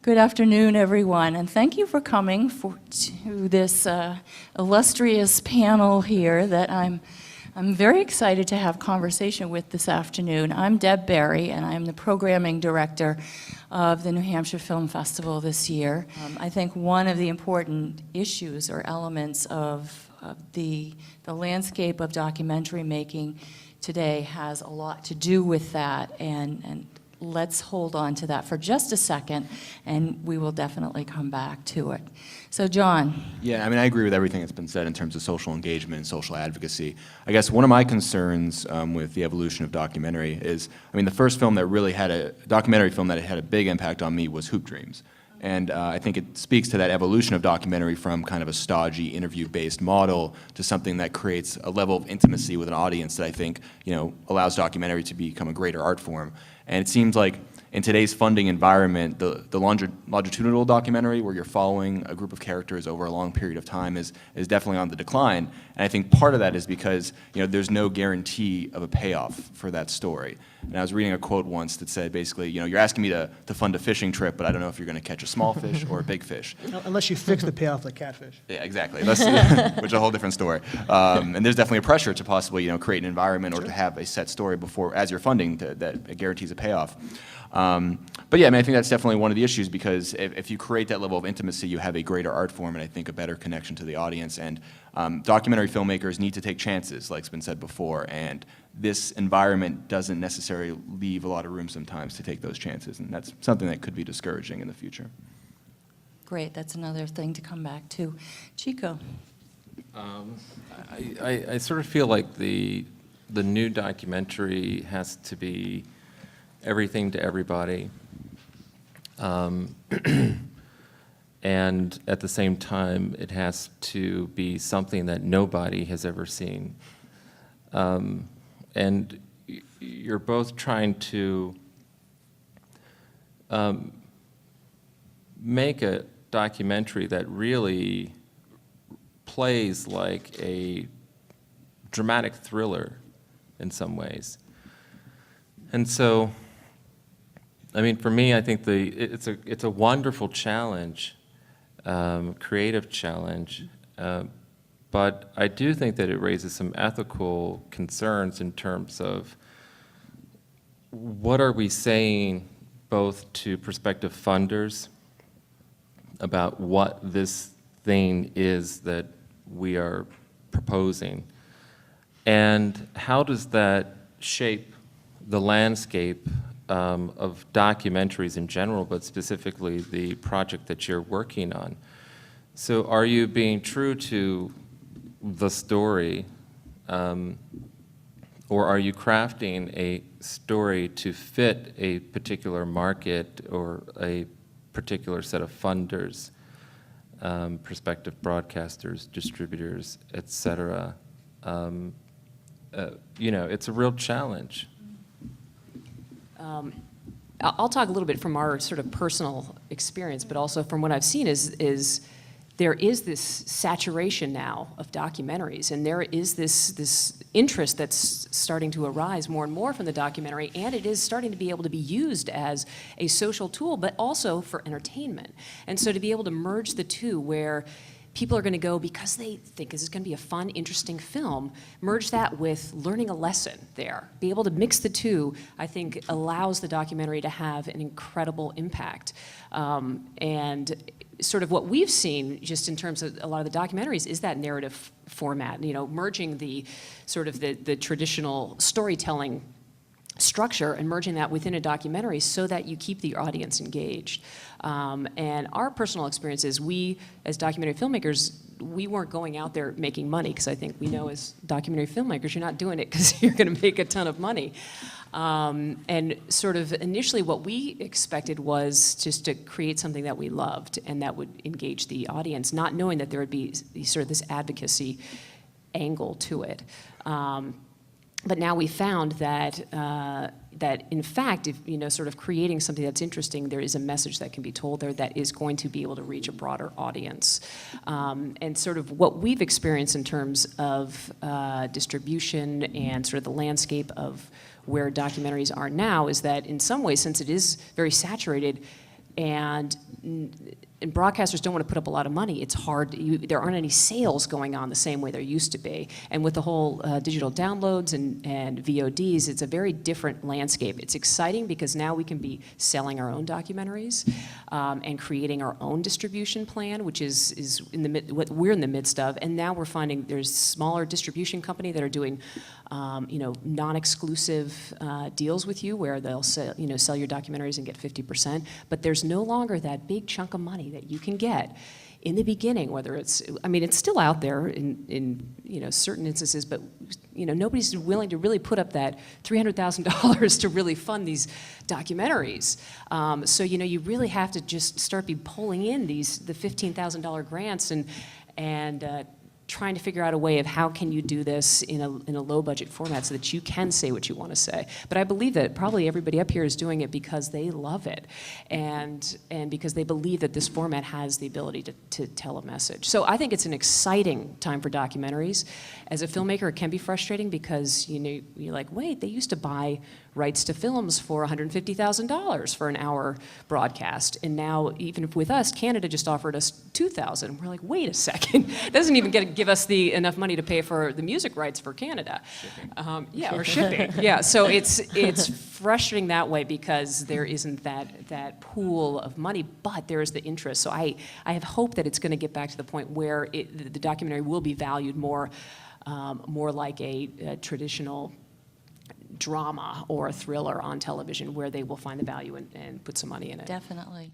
Good afternoon, everyone, and thank you for coming to this illustrious panel here that I'm very excited to have conversation with this afternoon. I'm Deb Barry, and I'm the programming director of the New Hampshire Film Festival this year. I think one of the important issues or elements of the landscape of documentary making today has a lot to do with that, and let's hold on to that for just a second, and we will definitely come back to it. So, John. Yeah, I mean, I agree with everything that's been said in terms of social engagement and social advocacy. I guess one of my concerns with the evolution of documentary is, I mean, the first film that really had a documentary film that had a big impact on me was Hoop Dreams. And I think it speaks to that evolution of documentary from kind of a stodgy interview-based model to something that creates a level of intimacy with an audience that I think, allows documentary to become a greater art form. And it seems like in today's funding environment, the longitudinal documentary where you're following a group of characters over a long period of time is definitely on the decline. And I think part of that is because there's no guarantee of a payoff for that story. And I was reading a quote once that said basically, you're asking me to fund a fishing trip, but I don't know if you're going to catch a small fish or a big fish. Unless you fix the payoff like catfish. Yeah, exactly. Which is a whole different story. And there's definitely a pressure to possibly create an environment or to have a set story before, as you're funding, that guarantees a payoff. But yeah, I mean, I think that's definitely one of the issues because if you create that level of intimacy, you have a greater art form and I think a better connection to the audience. And documentary filmmakers need to take chances, like's been said before, and this environment doesn't necessarily leave a lot of room sometimes to take those chances, and that's something that could be discouraging in the future. Great, that's another thing to come back to. Chico. I sort of feel like the new documentary has to be everything to everybody, and at the same time it has to be something that nobody has ever seen. And you're both trying to make a documentary that really plays like a dramatic thriller in some ways. And so, I mean, for me, I think it's a wonderful challenge, creative challenge, but I do think that it raises some ethical concerns in terms of what are we saying both to prospective funders about what this thing is that we are proposing, and how does that shape the landscape of documentaries in general, but specifically the project that you're working on. So are you being true to the story, or are you crafting a story to fit a particular market or a particular set of funders, prospective broadcasters, distributors, etc.? It's a real challenge. I'll talk a little bit from our sort of personal experience, but also from what I've seen is there is this saturation now of documentaries, and there is this interest that's starting to arise more and more from the documentary, and it is starting to be able to be used as a social tool, but also for entertainment. And so to be able to merge the two, where people are going to go because they think this is going to be a fun, interesting film, merge that with learning a lesson there. Be able to mix the two, I think, allows the documentary to have an incredible impact. And sort of what we've seen, just in terms of a lot of the documentaries, is that narrative format, merging the sort of the traditional storytelling structure and merging that within a documentary so that you keep the audience engaged. And our personal experience is we, as documentary filmmakers, we weren't going out there making money, because I think we know as documentary filmmakers, you're not doing it because you're going to make a ton of money. And sort of initially what we expected was just to create something that we loved and that would engage the audience, not knowing that there would be sort of this advocacy angle to it. But now we found that that in fact, if sort of creating something that's interesting, there is a message that can be told there that is going to be able to reach a broader audience. And sort of what we've experienced in terms of distribution and sort of the landscape of where documentaries are now is that in some ways, since it is very saturated, and and broadcasters don't want to put up a lot of money. It's hard. There aren't any sales going on the same way there used to be. And with the whole digital downloads and VODs, it's a very different landscape. It's exciting because now we can be selling our own documentaries and creating our own distribution plan, which is what we're in the midst of. And now we're finding there's smaller distribution company that are doing non-exclusive deals with you where they'll sell your documentaries and get 50%. But there's no longer that big chunk of money that you can get in the beginning, whether it's still out there in certain instances, but nobody's willing to really put up that $300,000 to really fund these documentaries. So you really have to just start pulling in the $15,000 grants and trying to figure out a way of how can you do this in a low budget format so that you can say what you want to say. But I believe that probably everybody up here is doing it because they love it and because they believe that this format has the ability to tell a message. So I think it's an exciting time for documentaries. As a filmmaker, it can be frustrating because you're like, wait, they used to buy rights to films for $150,000 for an hour broadcast. And now, even with us, Canada just offered us $2,000. We're like, wait a second. It doesn't even give us enough money to pay for the music rights for Canada. Or shipping. Yeah, so it's frustrating that way because there isn't that pool of money, but there is the interest. So I have hope that it's going to get back to the point where the documentary will be valued more like a traditional drama or a thriller on television where they will find the value and put some money in it. Definitely.